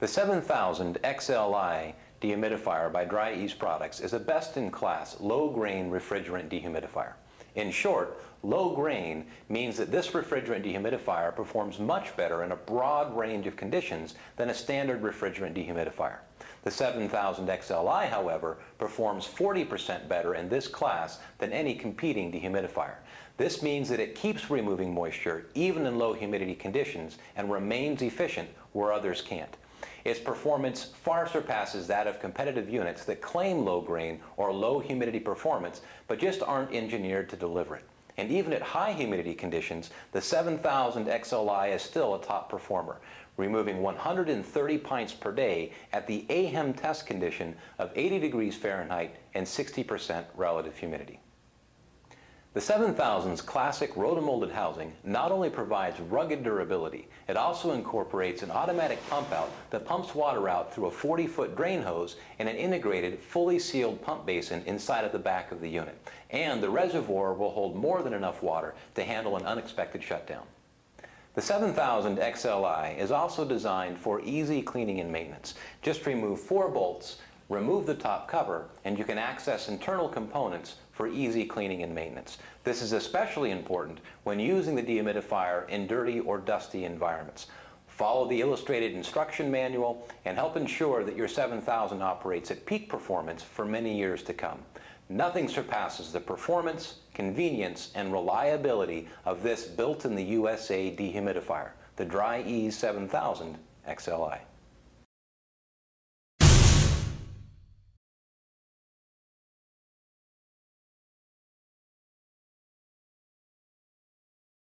The 7000 XLI dehumidifier by Dri-Eaz Products is a best-in-class low-grain refrigerant dehumidifier. In short, low grain means that this refrigerant dehumidifier performs much better in a broad range of conditions than a standard refrigerant dehumidifier. The 7000 XLI, however, performs 40% better in this class than any competing dehumidifier. This means that it keeps removing moisture even in low humidity conditions and remains efficient where others can't. Its performance far surpasses that of competitive units that claim low grain or low humidity performance but just aren't engineered to deliver it. And even at high humidity conditions, the 7000 XLI is still a top performer, removing 130 pints per day at the AHEM test condition of 80 degrees Fahrenheit and 60% relative humidity. The 7000's classic rotomolded housing not only provides rugged durability, it also incorporates an automatic pump out that pumps water out through a 40-foot drain hose and an integrated, fully sealed pump basin inside of the back of the unit. And the reservoir will hold more than enough water to handle an unexpected shutdown. The 7000 XLI is also designed for easy cleaning and maintenance. Just remove 4 bolts, remove the top cover, and you can access internal components for easy cleaning and maintenance. This is especially important when using the dehumidifier in dirty or dusty environments. Follow the illustrated instruction manual and help ensure that your 7000 operates at peak performance for many years to come. Nothing surpasses the performance, convenience, and reliability of this built in the USA dehumidifier, the Dri-Eaz 7000 XLI.